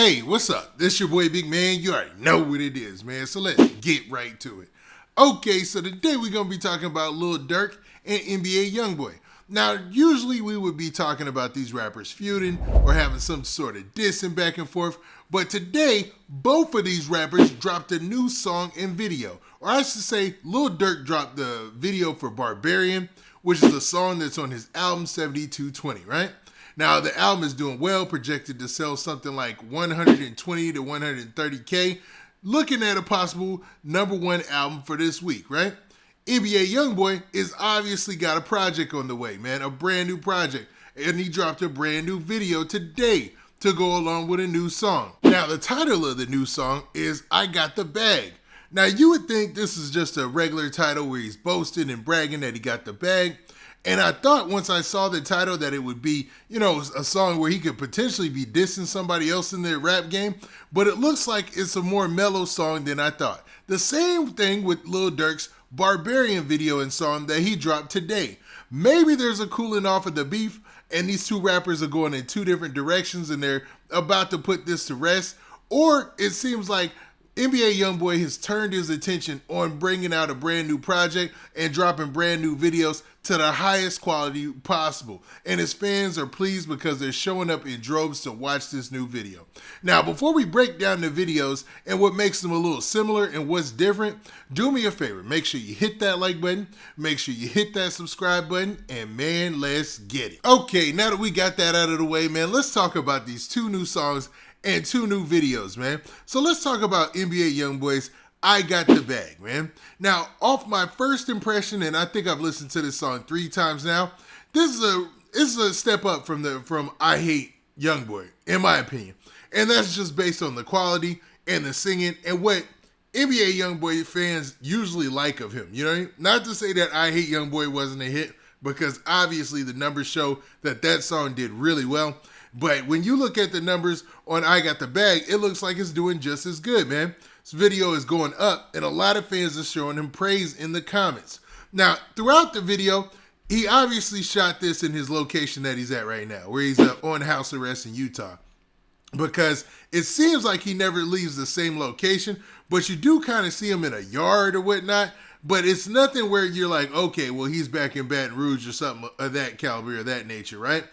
Hey, what's up? This your boy Big Man. You already know what it is, man. So let's get right to it. Okay, so today we're going to be talking about Lil Durk and NBA YoungBoy. Now, usually we would be talking about these rappers feuding or having some sort of dissing back and forth, but today, both of these rappers dropped a new song and video. Or I should say, Lil Durk dropped the video for Barbarian, which is a song that's on his album 7220, right? Now, the album is doing well, projected to sell something like 120 to 130K, looking at a possible #1 album for this week, right? NBA YoungBoy is obviously got a project on the way, man, a brand new project, and he dropped a brand new video today to go along with a new song. Now, the title of the new song is I Got the Bag. Now, you would think this is just a regular title where he's boasting and bragging that he got the bag. And I thought once I saw the title that it would be, a song where he could potentially be dissing somebody else in their rap game. But it looks like it's a more mellow song than I thought. The same thing with Lil Durk's Barbarian video and song that he dropped today. Maybe there's a cooling off of the beef and these two rappers are going in two different directions and they're about to put this to rest. Or it seems like NBA YoungBoy has turned his attention on bringing out a brand new project and dropping brand new videos to the highest quality possible. And his fans are pleased because they're showing up in droves to watch this new video. Now, before we break down the videos and what makes them a little similar and what's different, do me a favor. Make sure you hit that like button. Make sure you hit that subscribe button. And man, let's get it. Okay, now that we got that out of the way, man, let's talk about these two new songs and two new videos, man. So let's talk about NBA YoungBoy's I Got the Bag, man. Now, off my first impression, and I think I've listened to this song 3 times now, this is a step up from I Hate YoungBoy, in my opinion. And that's just based on the quality and the singing and what NBA YoungBoy fans usually like of him. You know what I mean? Not to say that I Hate YoungBoy wasn't a hit, because obviously the numbers show that song did really well. But when you look at the numbers on I Got the Bag, it looks like it's doing just as good, man. This video is going up, and a lot of fans are showing him praise in the comments. Now, throughout the video, he obviously shot this in his location that he's at right now, where he's on house arrest in Utah. Because it seems like he never leaves the same location, but you do kind of see him in a yard or whatnot. But it's nothing where you're like, okay, well, he's back in Baton Rouge or something of that caliber or that nature, right?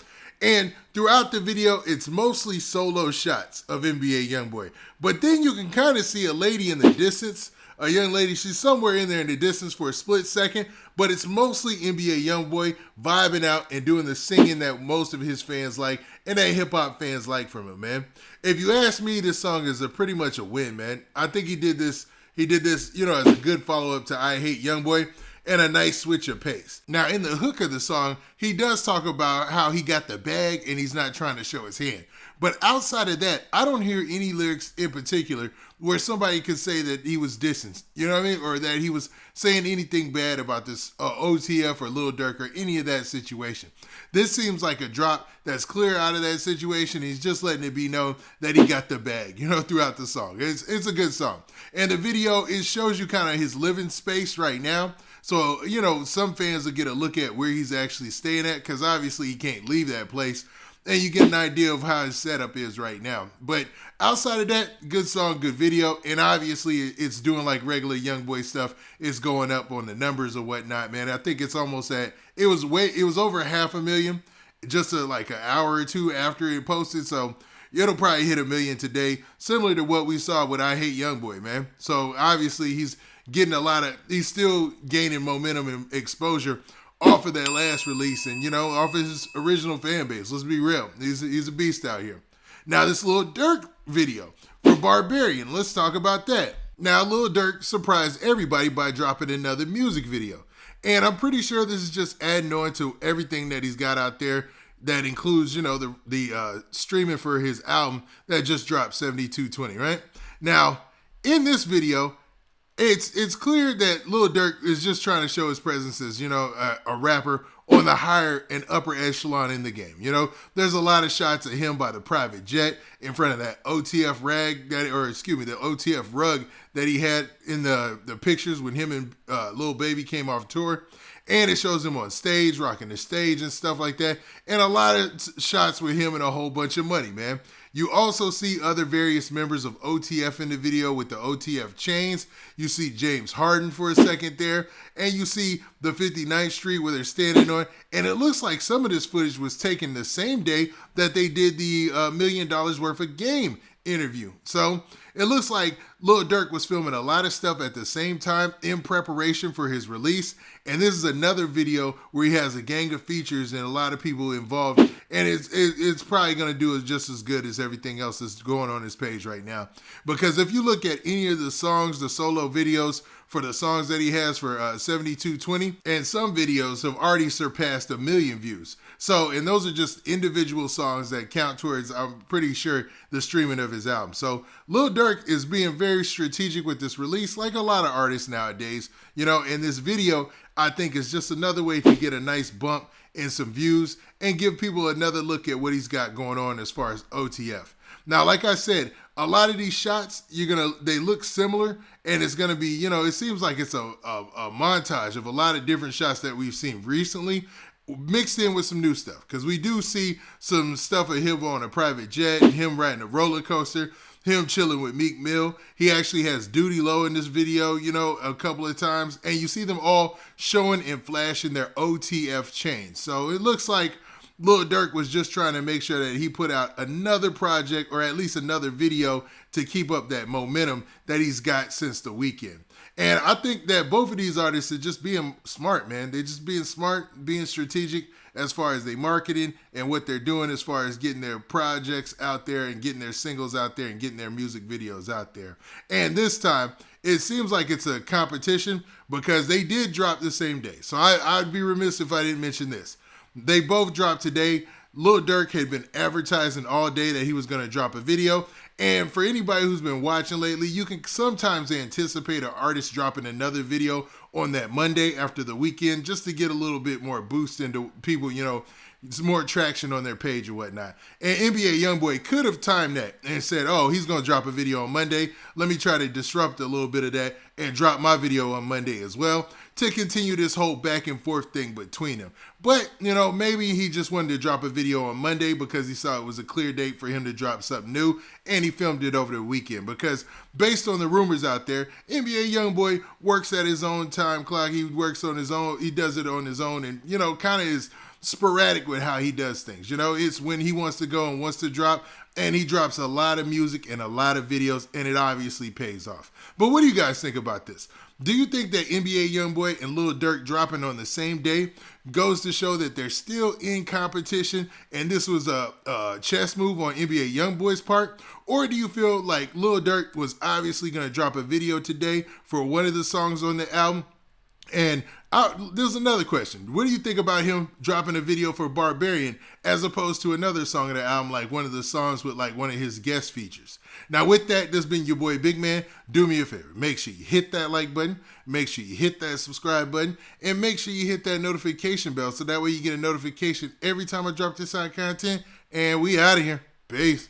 And throughout the video, it's mostly solo shots of NBA YoungBoy. But then you can kind of see a lady in the distance, a young lady. She's somewhere in there in the distance for a split second, but it's mostly NBA YoungBoy vibing out and doing the singing that most of his fans like and that hip-hop fans like from him, man. If you ask me, this song is pretty much a win, man. I think he did this, as a good follow-up to I Hate YoungBoy, and a nice switch of pace. Now, in the hook of the song, he does talk about how he got the bag and he's not trying to show his hand. But outside of that, I don't hear any lyrics in particular where somebody could say that he was dissing, you know what I mean? Or that he was saying anything bad about this OTF or Lil Durk or any of that situation. This seems like a drop that's clear out of that situation. He's just letting it be known that he got the bag, throughout the song. It's a good song. And the video, it shows you kind of his living space right now. So, some fans will get a look at where he's actually staying at, because obviously he can't leave that place. And you get an idea of how his setup is right now. But outside of that, good song, good video. And obviously it's doing like regular YoungBoy stuff. It's going up on the numbers or whatnot, man. I think it's almost it was over 500,000 just like an hour or two after it posted. So it'll probably hit 1 million today, similar to what we saw with I Hate YoungBoy, man. So obviously he's getting he's still gaining momentum and exposure off of that last release and, off of his original fan base. Let's be real. He's a beast out here. Now, this Lil Durk video for Barbarian, let's talk about that. Now, Lil Durk surprised everybody by dropping another music video. And I'm pretty sure this is just adding on to everything that he's got out there that includes, the streaming for his album that just dropped 7220, right? Now, in this video, it's clear that Lil Durk is just trying to show his presence as, a rapper on the higher and upper echelon in the game. There's a lot of shots of him by the private jet in front of that OTF the OTF rug that he had in the pictures when him and Lil Baby came off tour. And it shows him on stage, rocking the stage and stuff like that. And a lot of shots with him and a whole bunch of money, man. You also see other various members of OTF in the video with the OTF chains. You see James Harden for a second there, and you see the 59th Street where they're standing on, and it looks like some of this footage was taken the same day that they did the $1 million worth of game interview. So it looks like Lil Durk was filming a lot of stuff at the same time in preparation for his release. And this is another video where he has a gang of features and a lot of people involved. And it's probably going to do it just as good as everything else that's going on his page right now. Because if you look at any of the songs, the solo videos for the songs that he has for 7220, and some videos have already surpassed 1 million views. So, and those are just individual songs that count towards, I'm pretty sure, the streaming of his album. So Lil Durk is being very strategic with this release, like a lot of artists nowadays, you know, and this video, I think, is just another way to get a nice bump in some views and give people another look at what he's got going on as far as OTF. Now, like I said, a lot of these shots, they look similar, and it's gonna be, you know, it seems like it's a montage of a lot of different shots that we've seen recently, mixed in with some new stuff, because we do see some stuff of him on a private jet, and him riding a roller coaster, him chilling with Meek Mill. He actually has Duty Low in this video, you know, a couple of times, and you see them all showing and flashing their OTF chains. So it looks like Lil Durk was just trying to make sure that he put out another project, or at least another video, to keep up that momentum that he's got since the weekend. And I think that both of these artists are just being smart, man. They're just being smart, being strategic as far as their marketing and what they're doing as far as getting their projects out there and getting their singles out there and getting their music videos out there. And this time, it seems like it's a competition because they did drop the same day. So I'd be remiss if I didn't mention this. They both dropped today. Lil Durk had been advertising all day that he was going to drop a video. And for anybody who's been watching lately, you can sometimes anticipate an artist dropping another video on that Monday after the weekend just to get a little bit more boost into people, you know, some more traction on their page or whatnot. And NBA YoungBoy could have timed that and said, oh, he's going to drop a video on Monday. Let me try to disrupt a little bit of that and drop my video on Monday as well to continue this whole back and forth thing between them. But, you know, maybe he just wanted to drop a video on Monday because he saw it was a clear date for him to drop something new, and he filmed it over the weekend. Because based on the rumors out there, NBA YoungBoy works at his own time clock. He works on his own. He does it on his own, and, you know, kind of is sporadic with how he does things. You know, it's when he wants to go and wants to drop, and he drops a lot of music and a lot of videos, and it obviously pays off. But what do you guys think about this? Do you think that NBA YoungBoy and Lil Durk dropping on the same day goes to show that they're still in competition and this was a chess move on NBA YoungBoy's part? Or do you feel like Lil Durk was obviously going to drop a video today for one of the songs on the album? And there's another question. What do you think about him dropping a video for Barbarian as opposed to another song of the album, like one of the songs with like one of his guest features? Now with that, this has been your boy Big Man. Do me a favor. Make sure you hit that like button. Make sure you hit that subscribe button. And make sure you hit that notification bell so that way you get a notification every time I drop this kind of content. And we out of here. Peace.